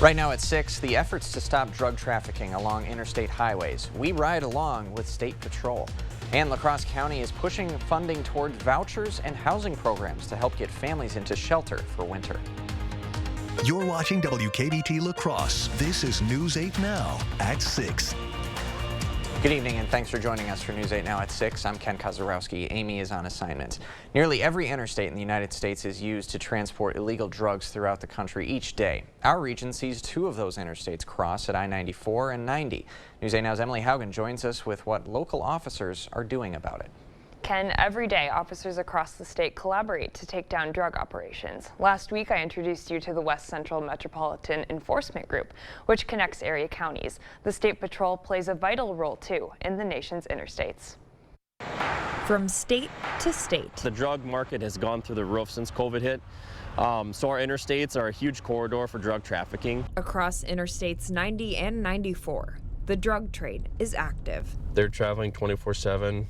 Right now at 6, the efforts to stop drug trafficking along interstate highways. We ride along with State Patrol. And La Crosse County is pushing funding toward vouchers and housing programs to help get families into shelter for winter. You're watching WKBT La Crosse. This is News 8 Now at 6. Good evening and thanks for joining us for News 8 Now at 6. I'm Ken Kozarowski. Amy is on assignment. Nearly every interstate in the United States is used to transport illegal drugs throughout the country each day. Our region sees 2 of those interstates cross at I-94 and 90. News 8 Now's Emily Haugen joins us with what local officers are doing about it. Ken, every day officers across the state collaborate to take down drug operations. Last week I introduced you to the West Central Metropolitan Enforcement Group, which connects area counties. The State Patrol plays a vital role too in the nation's interstates. From state to state. The drug market has gone through the roof since COVID hit. So our interstates are a huge corridor for drug trafficking. Across interstates 90 and 94, the drug trade is active. They're traveling 24/7.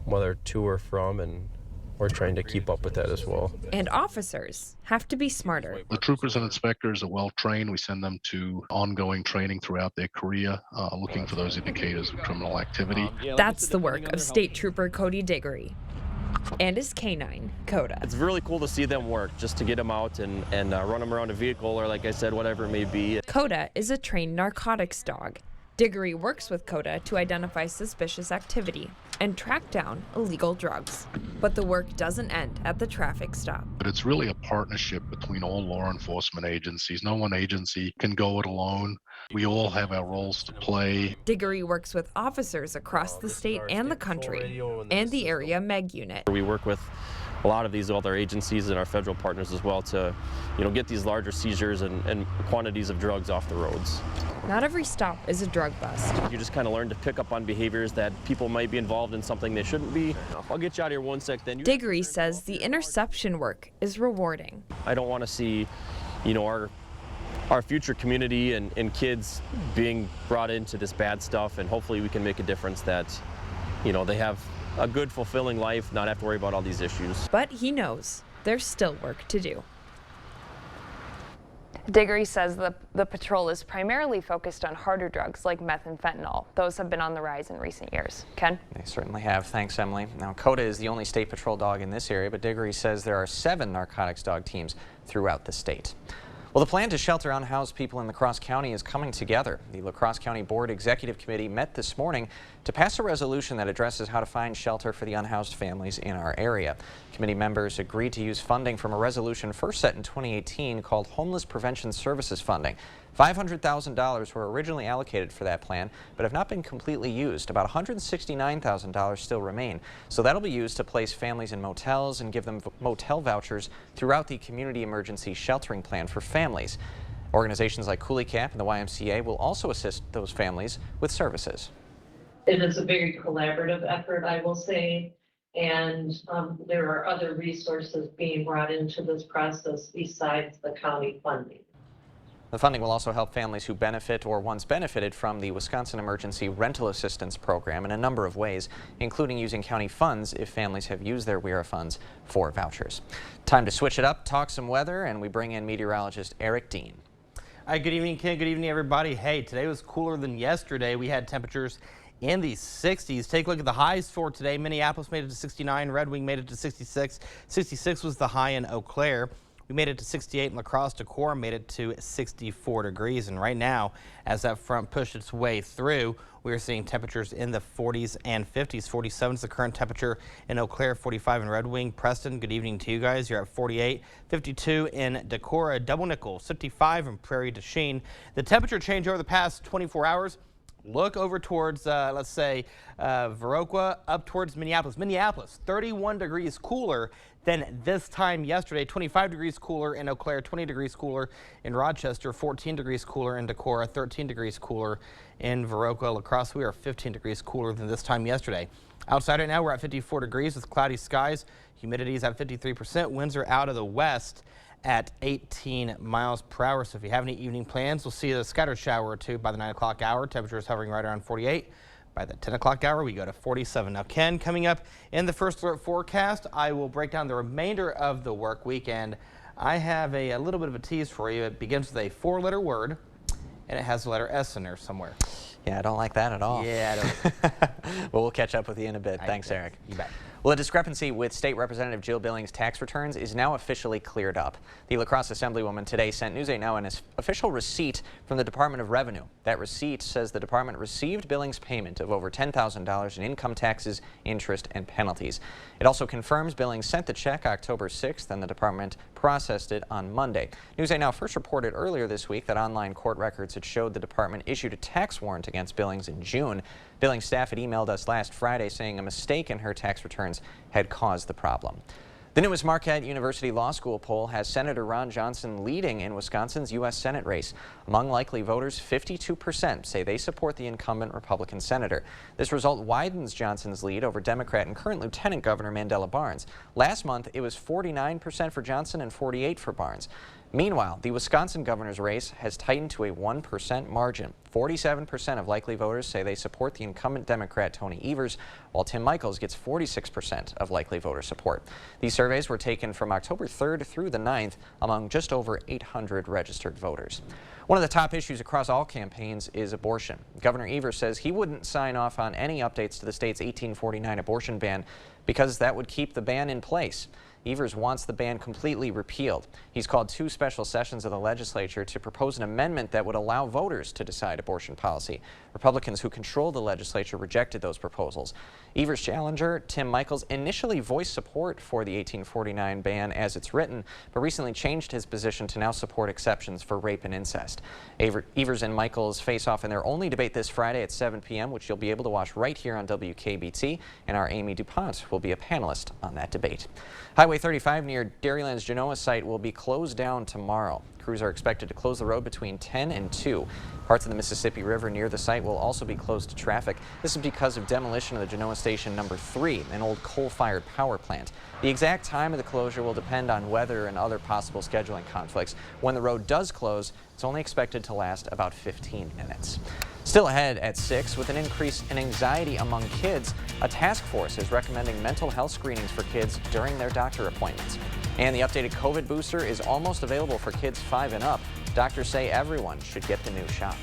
Whether to or from, and we're trying to keep up with that as well. And officers have to be smarter. The troopers and inspectors are well trained. We send them to ongoing training throughout their career, looking for those indicators of criminal activity. That's the work of State Trooper Cody Diggory and his canine, Coda. It's really cool to see them work, just to get them out and run them around a vehicle, or like I said, whatever it may be. Coda is a trained narcotics dog. Diggory works with Coda to identify suspicious activity and track down illegal drugs. But the work doesn't end at the traffic stop. But it's really a partnership between all law enforcement agencies. No one agency can go it alone. We all have our roles to play. Diggory works with officers across the state and the country, and the area MEG unit. We work with a lot of these other agencies and our federal partners as well to, get these larger seizures and quantities of drugs off the roads. Not every stop is a drug bust. You just kind of learn to pick up on behaviors that people might be involved in something they shouldn't be. I'll get you out of here one sec then. Diggory says the interception work is rewarding. I don't want to see, our future community and kids being brought into this bad stuff, and hopefully we can make a difference that, they have a good, fulfilling life, not have to worry about all these issues. But he knows there's still work to do. Diggory says the patrol is primarily focused on harder drugs like meth and fentanyl. Those have been on the rise in recent years. Ken? They certainly have. Thanks, Emily. Now, Coda is the only State Patrol dog in this area, but Diggory says there are 7 narcotics dog teams throughout the state. Well, the plan to shelter unhoused people in La Crosse County is coming together. The La Crosse County Board Executive Committee met this morning to pass a resolution that addresses how to find shelter for the unhoused families in our area. Committee members agreed to use funding from a resolution first set in 2018 called Homeless Prevention Services Funding. $500,000 were originally allocated for that plan, but have not been completely used. About $169,000 still remain. So that'll be used to place families in motels and give them motel vouchers throughout the Community Emergency Sheltering Plan for families. Organizations like Coulee Cap and the YMCA will also assist those families with services. It is a very collaborative effort, I will say, and there are other resources being brought into this process besides the county funding. The funding will also help families who benefit or once benefited from the Wisconsin Emergency Rental Assistance Program in a number of ways, including using county funds if families have used their WERA funds for vouchers. Time to switch it up, talk some weather, and we bring in meteorologist Eric Dean. Hi, good evening, Ken. Good evening, everybody. Hey, today was cooler than yesterday. We had temperatures in the 60s. Take a look at the highs for today. Minneapolis made it to 69. Red Wing made it to 66. 66 was the high in Eau Claire. We made it to 68 in La Crosse. Decorah made it to 64 degrees. And right now, as that front pushed its way through, we are seeing temperatures in the 40s and 50s. 47 is the current temperature in Eau Claire, 45 in Red Wing. Preston, good evening to you guys. You're at 48. 52 in Decorah. Double Nickel, 55 in Prairie du Chien. The temperature change over the past 24 hours. Look over towards, let's say, Viroqua, up towards Minneapolis. Minneapolis, 31 degrees cooler than this time yesterday. 25 degrees cooler in Eau Claire, 20 degrees cooler in Rochester, 14 degrees cooler in Decorah, 13 degrees cooler in Viroqua. La Crosse, we are 15 degrees cooler than this time yesterday. Outside right now, we're at 54 degrees with cloudy skies. Humidity is at 53%. Winds are out of the west at 18 miles per hour. So if you have any evening plans, we'll see a scattered shower or two by the 9 o'clock hour. Temperature is hovering right around 48. By the 10 o'clock hour, we go to 47. Now, Ken, coming up in the first alert forecast, I will break down the remainder of the work week and I have a little bit of a tease for you. It begins with a 4-letter word, and it has the letter S in there somewhere. Yeah, I don't like that at all. Yeah, I don't. Well, we'll catch up with you in a bit. Thanks, Eric. You bet. Well, the discrepancy with State Representative Jill Billings' tax returns is now officially cleared up. The La Crosse Assemblywoman today sent News 8 Now an official receipt from the Department of Revenue. That receipt says the department received Billings' payment of over $10,000 in income taxes, interest, and penalties. It also confirms Billings sent the check October 6th and the department processed it on Monday. News 8 Now first reported earlier this week that online court records had showed the department issued a tax warrant against Billings in June. Billings staff had emailed us last Friday saying a mistake in her tax returns had caused the problem. The newest Marquette University Law School poll has Senator Ron Johnson leading in Wisconsin's U.S. Senate race. Among likely voters, 52% say they support the incumbent Republican senator. This result widens Johnson's lead over Democrat and current Lieutenant Governor Mandela Barnes. Last month, it was 49% for Johnson and 48% for Barnes. Meanwhile, the Wisconsin governor's race has tightened to a 1% margin. 47% of likely voters say they support the incumbent Democrat Tony Evers, while Tim Michels gets 46% of likely voter support. These surveys were taken from October 3rd through the 9th among just over 800 registered voters. One of the top issues across all campaigns is abortion. Governor Evers says he wouldn't sign off on any updates to the state's 1849 abortion ban because that would keep the ban in place. Evers wants the ban completely repealed. He's called 2 special sessions of the legislature to propose an amendment that would allow voters to decide abortion policy. Republicans who control the legislature rejected those proposals. Evers' challenger, Tim Michels, initially voiced support for the 1849 ban as it's written, but recently changed his position to now support exceptions for rape and incest. Evers and Michels face off in their only debate this Friday at 7 p.m., which you'll be able to watch right here on WKBT, and our Amy DuPont will be a panelist on that debate. Highway 35 near Dairyland's Genoa site will be closed down tomorrow. Crews are expected to close the road between 10 and 2. Parts of the Mississippi River near the site will also be closed to traffic. This is because of demolition of the Genoa Station number 3, an old coal-fired power plant. The exact time of the closure will depend on weather and other possible scheduling conflicts. When the road does close, it's only expected to last about 15 minutes. Still ahead at 6, with an increase in anxiety among kids, a task force is recommending mental health screenings for kids during their doctor appointments. And the updated COVID booster is almost available for kids 5 and up. Doctors say everyone should get the new shot.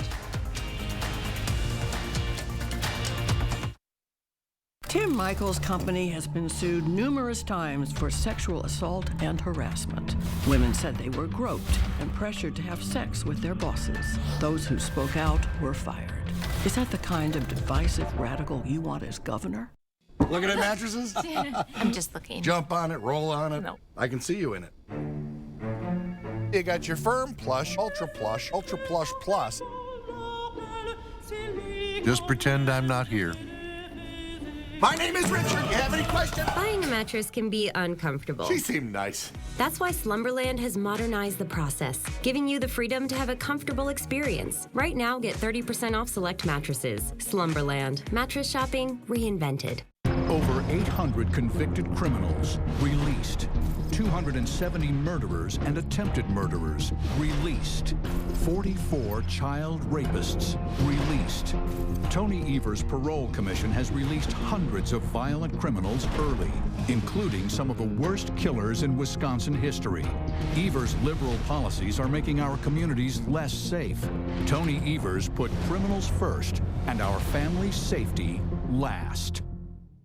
Tim Michels' company has been sued numerous times for sexual assault and harassment. Women said they were groped and pressured to have sex with their bosses. Those who spoke out were fired. Is that the kind of divisive radical you want as governor? Looking at mattresses? I'm just looking. Jump on it, roll on it. No. I can see you in it. You got your Firm Plush, Ultra Plush Plus. Just pretend I'm not here. My name is Richard. You have any questions? Buying a mattress can be uncomfortable. She seemed nice. That's why Slumberland has modernized the process, giving you the freedom to have a comfortable experience. Right now, get 30% off select mattresses. Slumberland. Mattress shopping reinvented. Over 800 convicted criminals released. 270 murderers and attempted murderers released. 44 child rapists released. Tony Evers' parole commission has released hundreds of violent criminals early, including some of the worst killers in Wisconsin history. Evers' liberal policies are making our communities less safe. Tony Evers put criminals first and our family's safety last.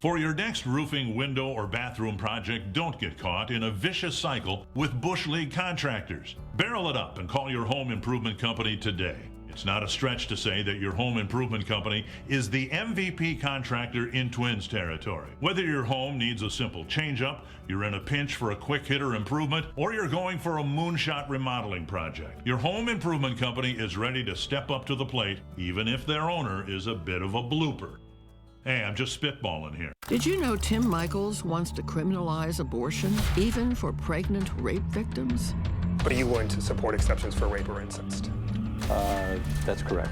For your next roofing, window, or bathroom project, don't get caught in a vicious cycle with Bush League contractors. Barrel it up and call your home improvement company today. It's not a stretch to say that your home improvement company is the MVP contractor in Twins territory. Whether your home needs a simple change-up, you're in a pinch for a quick hitter improvement, or you're going for a moonshot remodeling project, your home improvement company is ready to step up to the plate, even if their owner is a bit of a blooper. Hey, I'm just spitballing here. Did you know Tim Michels wants to criminalize abortion, even for pregnant rape victims? But are you willing to support exceptions for rape or incest? That's correct.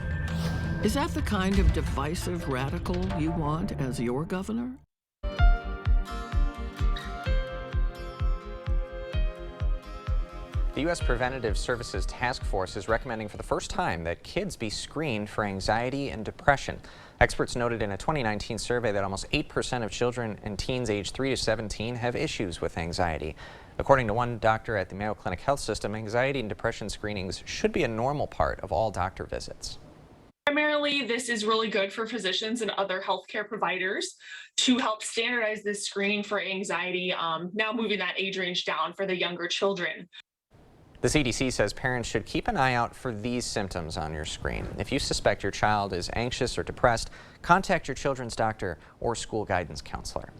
Is that the kind of divisive radical you want as your governor? The U.S. Preventative Services Task Force is recommending for the first time that kids be screened for anxiety and depression. Experts noted in a 2019 survey that almost 8% of children and teens aged 3 to 17 have issues with anxiety. According to one doctor at the Mayo Clinic Health System, anxiety and depression screenings should be a normal part of all doctor visits. Primarily, this is really good for physicians and other healthcare providers to help standardize this screening for anxiety, now moving that age range down for the younger children. The CDC says parents should keep an eye out for these symptoms on your screen. If you suspect your child is anxious or depressed, contact your children's doctor or school guidance counselor.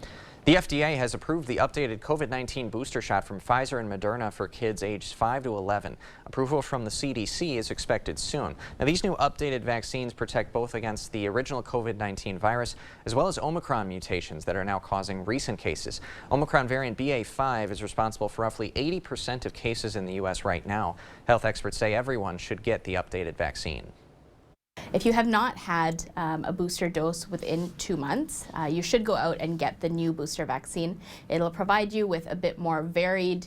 The FDA has approved the updated COVID-19 booster shot from Pfizer and Moderna for kids aged 5 to 11. Approval from the CDC is expected soon. Now, these new updated vaccines protect both against the original COVID-19 virus as well as Omicron mutations that are now causing recent cases. Omicron variant BA.5 is responsible for roughly 80% of cases in the U.S. right now. Health experts say everyone should get the updated vaccine. If you have not had a booster dose within 2 months, you should go out and get the new booster vaccine. It'll provide you with a bit more varied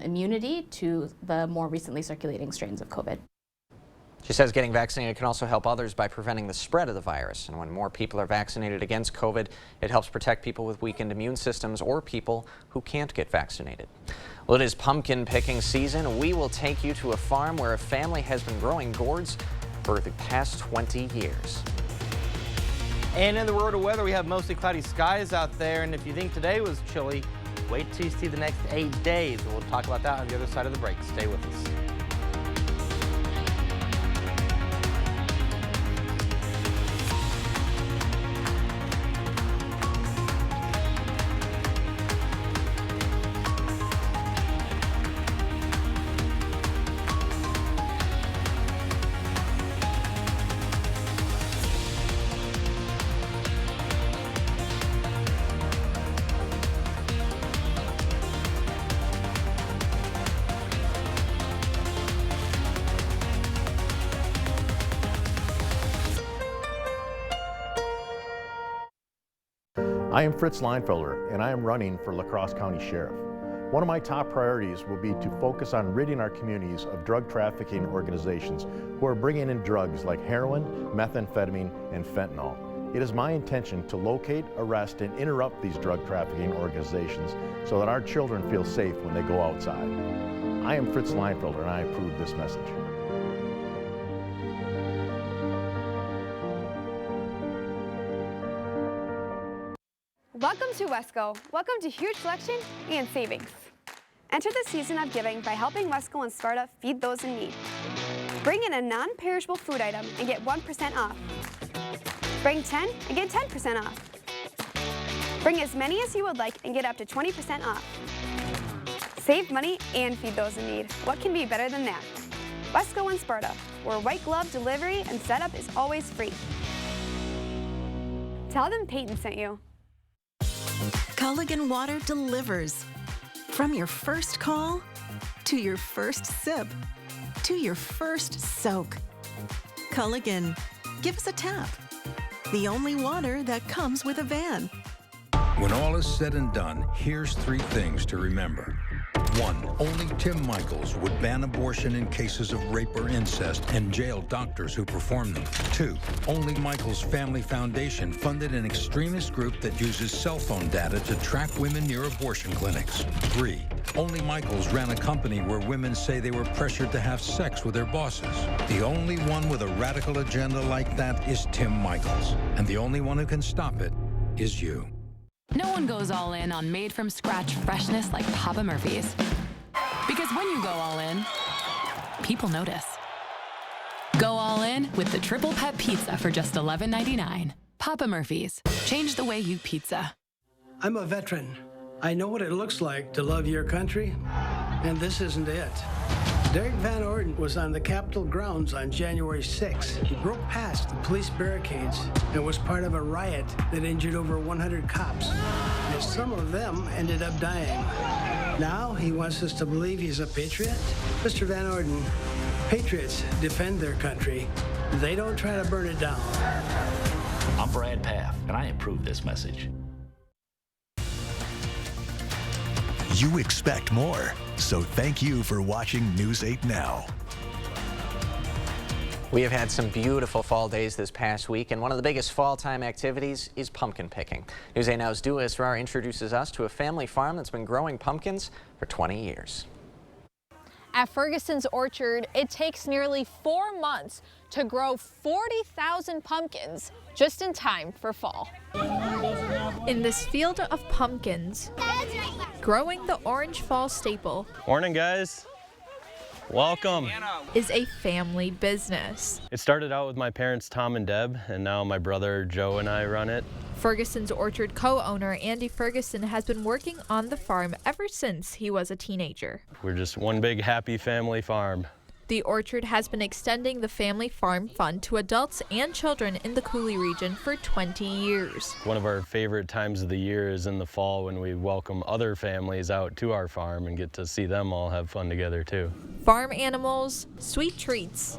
immunity to the more recently circulating strains of COVID. She says getting vaccinated can also help others by preventing the spread of the virus. And when more people are vaccinated against COVID, it helps protect people with weakened immune systems or people who can't get vaccinated. Well, it is pumpkin picking season. We will take you to a farm where a family has been growing gourds for the past 20 years. And in the world of weather, we have mostly cloudy skies out there. And if you think today was chilly, wait till you see the next 8 days. We'll talk about that on the other side of the break. Stay with us. I am Fritz Leinfelder, and I am running for La Crosse County Sheriff. One of my top priorities will be to focus on ridding our communities of drug trafficking organizations who are bringing in drugs like heroin, methamphetamine, and fentanyl. It is my intention to locate, arrest, and interrupt these drug trafficking organizations so that our children feel safe when they go outside. I am Fritz Leinfelder, and I approve this message. Welcome to Wesco. Welcome to huge selection and savings. Enter the season of giving by helping Wesco and Sparta feed those in need. Bring in a non-perishable food item and get 1% off. Bring 10 and get 10% off. Bring as many as you would like and get up to 20% off. Save money and feed those in need. What can be better than that? Wesco and Sparta, where white glove delivery and setup is always free. Tell them Peyton sent you. Culligan Water delivers. From your first call, to your first sip, to your first soak. Culligan, give us a tap. The only water that comes with a van. When all is said and done, here's 3 things to remember. 1. Only Tim Michaels would ban abortion in cases of rape or incest and jail doctors who perform them. 2. Only Michaels Family Foundation funded an extremist group that uses cell phone data to track women near abortion clinics. 3. Only Michaels ran a company where women say they were pressured to have sex with their bosses. The only one with a radical agenda like that is Tim Michaels. And the only one who can stop it is you. No one goes all in on made-from-scratch freshness like Papa Murphy's. Because when you go all in, people notice. Go all in with the Triple Pet Pizza for just $11.99. Papa Murphy's. Change the way you pizza. I'm a veteran. I know what it looks like to love your country, and this isn't it. Derek Van Orden was on the Capitol grounds on January 6th. He broke past the police barricades and was part of a riot that injured over 100 cops. And some of them ended up dying. Now he wants us to believe he's a patriot? Mr. Van Orden, patriots defend their country. They don't try to burn it down. I'm Brad Paff, and I approve this message. You expect more, so thank you for watching News 8 Now. We have had some beautiful fall days this past week, and one of the biggest fall time activities is pumpkin picking. News 8 Now's Dua Israr introduces us to a family farm that's been growing pumpkins for 20 years. At Ferguson's Orchard, it takes nearly 4 months to grow 40,000 pumpkins just in time for fall. In this field of pumpkins, growing the orange fall staple. Morning, guys. Welcome. Is a family business. It started out with my parents, Tom and Deb, and now my brother Joe and I run it. Ferguson's Orchard co-owner Andy Ferguson has been working on the farm ever since he was a teenager. We're just one big happy family farm. The orchard has been extending the family farm fund to adults and children in the Coulee region for 20 years. One of our favorite times of the year is in the fall when we welcome other families out to our farm and get to see them all have fun together too. Farm animals, sweet treats,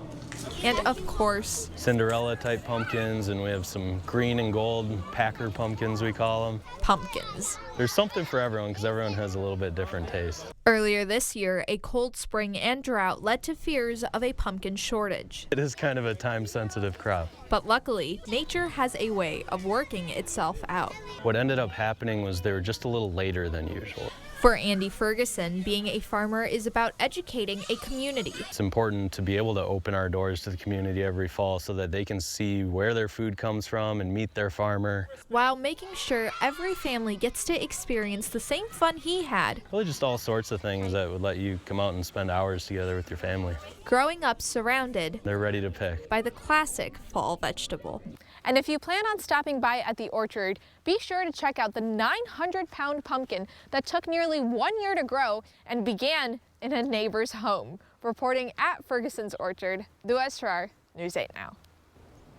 and of course, Cinderella type pumpkins, and we have some green and gold Packer pumpkins, we call them. Pumpkins. There's something for everyone because everyone has a little bit different taste. Earlier this year, a cold spring and drought led to fears of a pumpkin shortage. It is kind of a time-sensitive crop. But luckily, nature has a way of working itself out. What ended up happening was they were just a little later than usual. For Andy Ferguson, being a farmer is about educating a community. It's important to be able to open our doors to the community every fall so that they can see where their food comes from and meet their farmer. While making sure every family gets to experience the same fun he had. Really just all sorts of things that would let you come out and spend hours together with your family. Growing up surrounded. They're ready to pick. By the classic fall vegetable. And if you plan on stopping by at the orchard, be sure to check out the 900-pound pumpkin that took nearly 1 year to grow and began in a neighbor's home. Reporting at Ferguson's Orchard, Dua Israr, News 8 Now.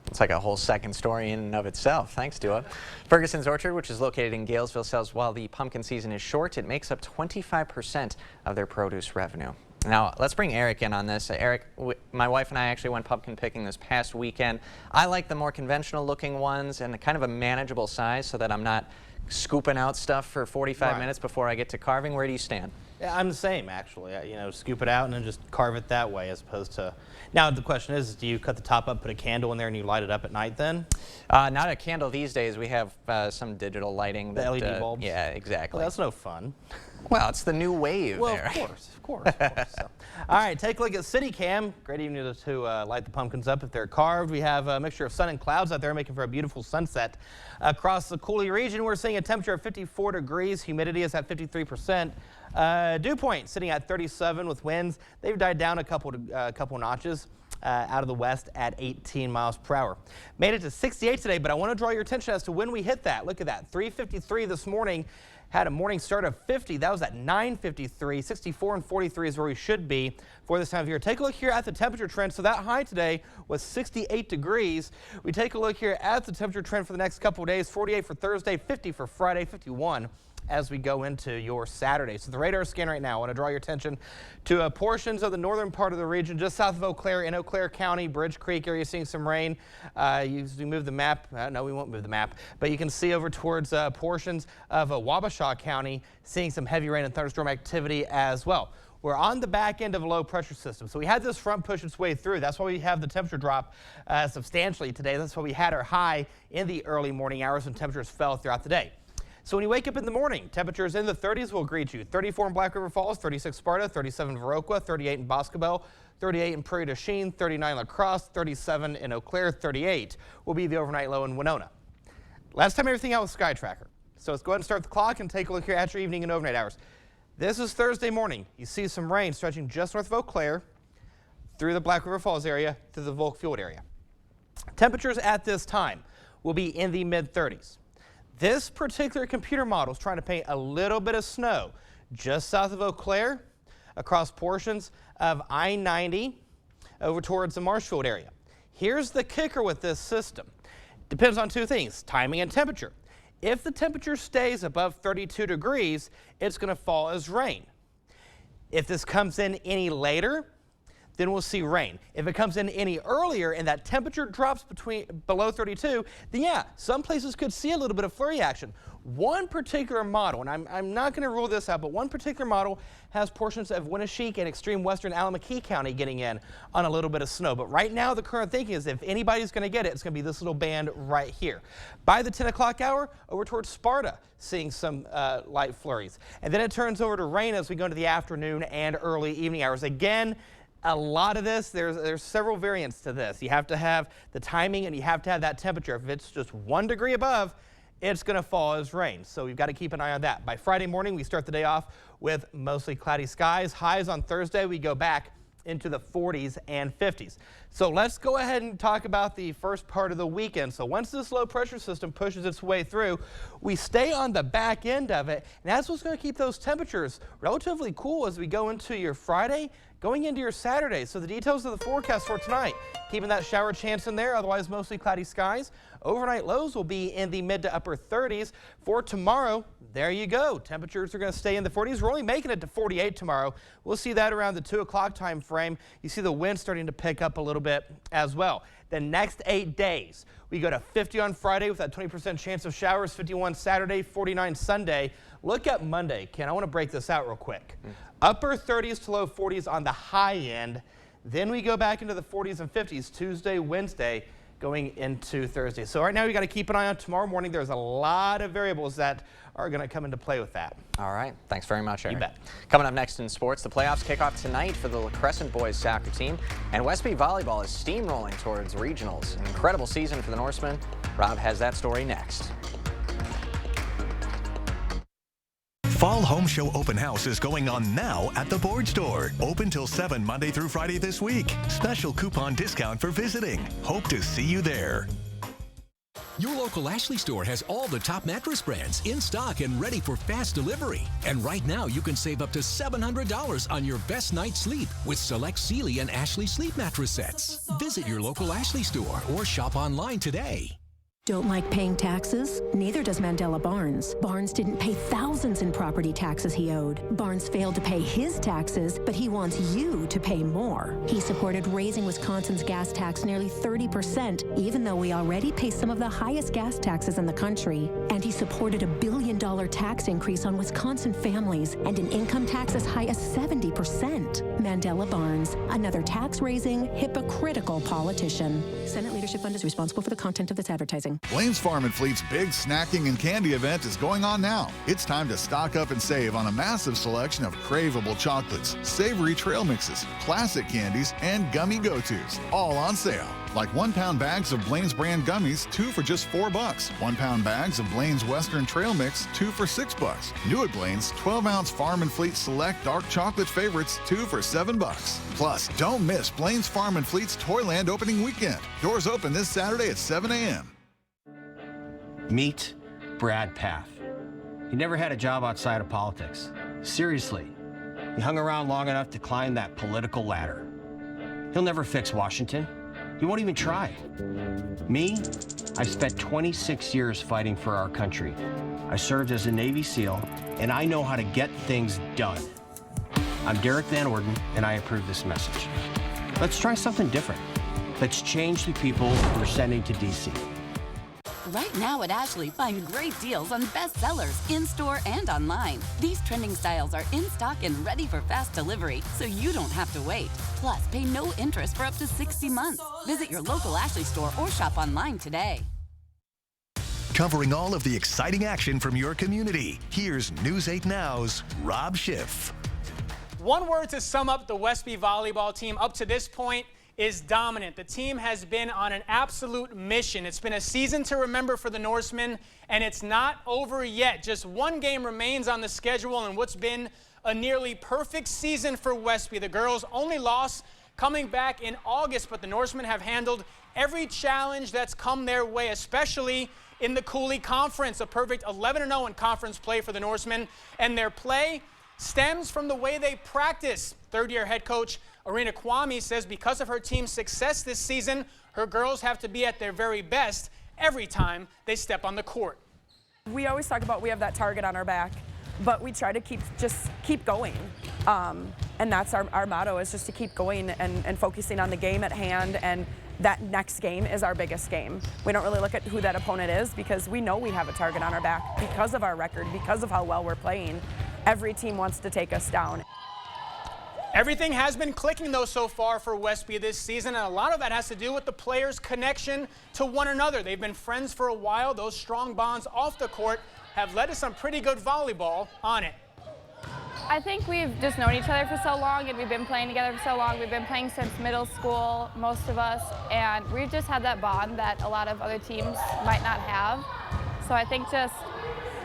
It's like a whole second story in and of itself. Thanks, Dua. Ferguson's Orchard, which is located in Galesville, says while the pumpkin season is short, it makes up 25% of their produce revenue. Now, let's bring Eric in on this. Eric, my wife and I actually went pumpkin picking this past weekend. I like the more conventional looking ones and kind of a manageable size so that I'm not scooping out stuff for 45 minutes before I get to carving. Where do you stand? Yeah, I'm the same, actually. You know, scoop it out and then just carve it that way as opposed to... Now, the question is, do you cut the top up, put a candle in there, and you light it up at night then? Not a candle these days. We have some digital lighting. The LED bulbs? Yeah, exactly. Well, that's no fun. Well, it's the new wave there. Of course. So. All right, take a look at City Cam. Great evening to light the pumpkins up if they're carved. We have a mixture of sun and clouds out there making for a beautiful sunset. Across the Coulee region, we're seeing a temperature of 54 degrees. Humidity is at 53%. Dew point sitting at 37 with winds. They've died down a couple notches. Out of the west at 18 miles per hour. Made it to 68 today, but I want to draw your attention as to when we hit that. Look at that, 3:53 this morning. Had a morning start of 50. That was at 9:53. 64 and 43 is where we should be for this time of year. Take a look here at the temperature trend. So that high today was 68 degrees. We take a look here at the temperature trend for the next couple of days. 48 for Thursday, 50 for Friday, 51 as we go into your Saturday. So the radar scan right now, I want to draw your attention to portions of the northern part of the region, just south of Eau Claire, in Eau Claire County, Bridge Creek area, seeing some rain. You move the map, no, we won't move the map, but you can see over towards portions of Wabasha County, seeing some heavy rain and thunderstorm activity as well. We're on the back end of a low pressure system. So we had this front push its way through. That's why we have the temperature drop substantially today. That's why we had our high in the early morning hours and temperatures fell throughout the day. So when you wake up in the morning, temperatures in the 30s will greet you. 34 in Black River Falls, 36 Sparta, 37 in Viroqua, 38 in Boscobel, 38 in Prairie du Chien, 39 La Crosse, 37 in Eau Claire, 38 will be the overnight low in Winona. Last time everything out with Sky Tracker. So let's go ahead and start the clock and take a look here at your evening and overnight hours. This is Thursday morning. You see some rain stretching just north of Eau Claire, through the Black River Falls area, to the Volk Field area. Temperatures at this time will be in the mid-30s. This particular computer model is trying to paint a little bit of snow just south of Eau Claire, across portions of I-90 over towards the Marshfield area. Here's the kicker with this system. Depends on two things, timing and temperature. If the temperature stays above 32 degrees, it's going to fall as rain. If this comes in any later, then we'll see rain. If it comes in any earlier and that temperature drops below 32, then yeah, some places could see a little bit of flurry action. One particular model, and I'm not going to rule this out, but one particular model has portions of Winneshiek and extreme western Allamakee County getting in on a little bit of snow. But right now, the current thinking is if anybody's going to get it, it's going to be this little band right here. By the 10 o'clock hour, over towards Sparta, seeing some light flurries. And then it turns over to rain as we go into the afternoon and early evening hours. Again, a lot of this, there's several variants to this. You have to have the timing and you have to have that temperature. If it's just 1 degree above, it's going to fall as rain. So we've got to keep an eye on that. By Friday morning, we start the day off with mostly cloudy skies. Highs on Thursday, we go back into the 40s and 50s. So let's go ahead and talk about the first part of the weekend. So once this low pressure system pushes its way through, we stay on the back end of it, and that's what's going to keep those temperatures relatively cool as we go into your Friday, going into your Saturday. So the details of the forecast for tonight, keeping that shower chance in there, otherwise mostly cloudy skies. Overnight lows will be in the mid to upper 30s. For tomorrow, there you go. Temperatures are going to stay in the 40s. We're only making it to 48 tomorrow. We'll see that around the 2 o'clock time frame. You see the wind starting to pick up a little bit as well. The next 8 days, we go to 50 on Friday with that 20% chance of showers, 51 Saturday, 49 Sunday. Look at Monday. Ken, I want to break this out real quick. Upper 30s to low 40s on the high end. Then we go back into the 40s and 50s Tuesday, Wednesday, going into Thursday. So right now we got to keep an eye on tomorrow morning. There's a lot of variables that are going to come into play with that. All right. Thanks very much, Eric. You bet. Coming up next in sports, the playoffs kick off tonight for the La Crescent boys soccer team, and Westby volleyball is steamrolling towards regionals. An incredible season for the Norsemen. Rob has that story next. Fall Home Show Open House is going on now at the Board Store. Open till 7 Monday through Friday this week. Special coupon discount for visiting. Hope to see you there. Your local Ashley store has all the top mattress brands in stock and ready for fast delivery. And right now you can save up to $700 on your best night's sleep with select Sealy and Ashley sleep mattress sets. Visit your local Ashley store or shop online today. Don't like paying taxes? Neither does Mandela Barnes. Barnes didn't pay thousands in property taxes he owed. Barnes failed to pay his taxes, but he wants you to pay more. He supported raising Wisconsin's gas tax nearly 30%, even though we already pay some of the highest gas taxes in the country. And he supported $1 billion tax increase on Wisconsin families and an income tax as high as 70%. Mandela Barnes, another tax-raising, hypocritical politician. Senate Leadership Fund is responsible for the content of this advertising. Blain's Farm and Fleet's big snacking and candy event is going on now. It's time to stock up and save on a massive selection of craveable chocolates, savory trail mixes, classic candies, and gummy go-tos, all on sale. Like 1-pound bags of Blain's brand gummies, 2 for just $4. 1-pound bags of Blain's Western Trail Mix, 2 for $6. New at Blain's, 12-ounce Farm and Fleet Select Dark Chocolate Favorites, 2 for $7. Plus, don't miss Blain's Farm and Fleet's Toyland opening weekend. Doors open this Saturday at 7 a.m. Meet Brad Paff. He never had a job outside of politics. Seriously, he hung around long enough to climb that political ladder. He'll never fix Washington. He won't even try. Me, I spent 26 years fighting for our country. I served as a Navy SEAL, and I know how to get things done. I'm Derek Van Orden, and I approve this message. Let's try something different. Let's change the people we're sending to D.C. Right now at Ashley, find great deals on bestsellers in-store and online. These trending styles are in stock and ready for fast delivery, so you don't have to wait. Plus, pay no interest for up to 60 months. Visit your local Ashley store or shop online today. Covering all of the exciting action from your community, here's News 8 Now's Rob Schiff. One word to sum up the Westby volleyball team up to this point is dominant. The team has been on an absolute mission. It's been a season to remember for the Norsemen, and it's not over yet. Just one game remains on the schedule in what's been a nearly perfect season for Westby. The girls' only loss coming back in August, but the Norsemen have handled every challenge that's come their way, especially in the Cooley Conference. A perfect 11-0 in conference play for the Norsemen, and their play stems from the way they practice. Third-year head coach Arena Kwame says because of her team's success this season, her girls have to be at their very best every time they step on the court. We always talk about we have that target on our back, but we try to keep going. And that's our motto, is just to keep going and focusing on the game at hand, and that next game is our biggest game. We don't really look at who that opponent is, because we know we have a target on our back because of our record, because of how well we're playing. Every team wants to take us down. Everything has been clicking, though, so far for Westby this season, and a lot of that has to do with the players' connection to one another. They've been friends for a while. Those strong bonds off the court have led to some pretty good volleyball on it. I think we've just known each other for so long, and we've been playing together for so long. We've been playing since middle school, most of us, and we've just had that bond that a lot of other teams might not have. So I think just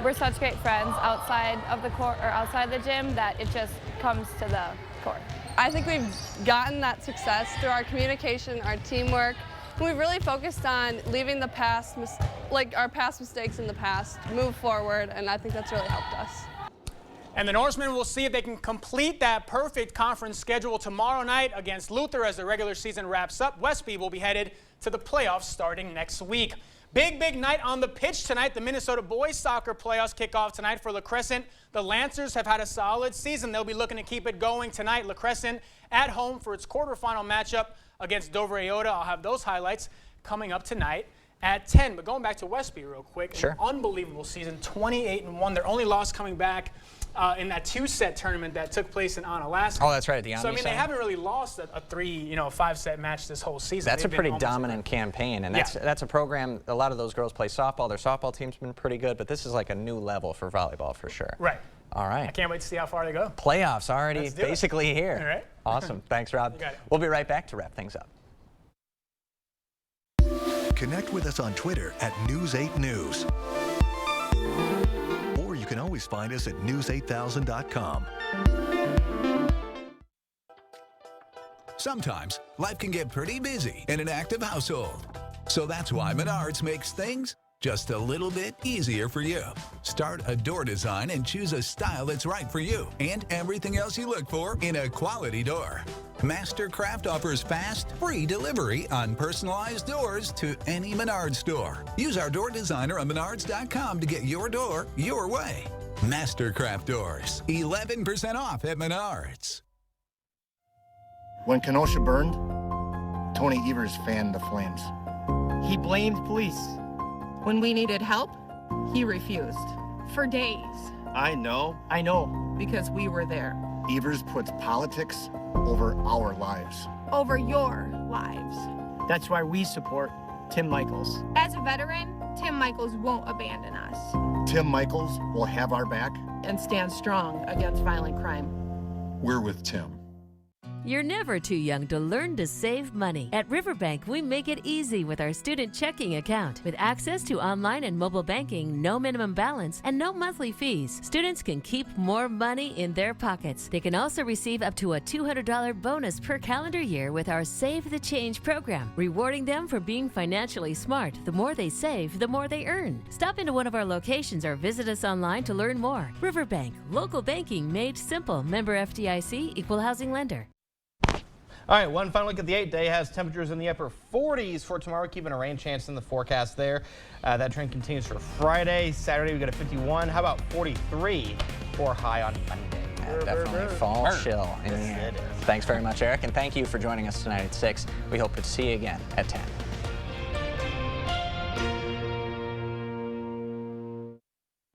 we're such great friends outside of the court or outside the gym that it just comes to the court. I think we've gotten that success through our communication, our teamwork. We've really focused on leaving the past, our past mistakes in the past, move forward, and I think that's really helped us. And the Norsemen will see if they can complete that perfect conference schedule tomorrow night against Luther as the regular season wraps up. Westby will be headed to the playoffs starting next week. Big night on the pitch tonight. The Minnesota boys soccer playoffs kick off tonight for La Crescent. The Lancers have had a solid season. They'll be looking to keep it going tonight. La Crescent at home for its quarterfinal matchup against Dover Iota. I'll have those highlights coming up tonight at 10. But going back to Westby real quick, sure. An unbelievable season, 28-1. Their only loss coming back in that two-set tournament that took place in Onalaska. Oh, that's right, the So I mean, they haven't really lost a 5-set match this whole season. That's a pretty dominant campaign, and that's a program. A lot of those girls play softball. Their softball team's been pretty good, but this is like a new level for volleyball for sure. Right. All right. I can't wait to see how far they go. Playoffs already basically here. All right. Awesome. Thanks, Rob. You got it. We'll be right back to wrap things up. Connect with us on Twitter at News8News. Or you can always find us at news8000.com. Sometimes life can get pretty busy in an active household. So that's why Menards makes things just a little bit easier for you. Start a door design and choose a style that's right for you and everything else you look for in a quality door. Mastercraft offers fast, free delivery on personalized doors to any Menards store. Use our door designer on Menards.com to get your door your way. Mastercraft Doors, 11% off at Menards. When Kenosha burned, Tony Evers fanned the flames. He blamed police. When we needed help, he refused. For days. I know. Because we were there. Evers puts politics over our lives. Over your lives. That's why we support Tim Michaels. As a veteran, Tim Michaels won't abandon us. Tim Michaels will have our back. And stand strong against violent crime. We're with Tim. You're never too young to learn to save money. At Riverbank, we make it easy with our student checking account. With access to online and mobile banking, no minimum balance, and no monthly fees, students can keep more money in their pockets. They can also receive up to a $200 bonus per calendar year with our Save the Change program, rewarding them for being financially smart. The more they save, the more they earn. Stop into one of our locations or visit us online to learn more. Riverbank, local banking made simple. Member FDIC, equal housing lender. All right, one final look at the 8-day has temperatures in the upper 40s for tomorrow, keeping a rain chance in the forecast there. That trend continues for Friday. Saturday, we got a 51. How about 43 for high on Monday? Definitely fall chill in the air. Thanks very much, Eric, and thank you for joining us tonight at 6. We hope to see you again at 10.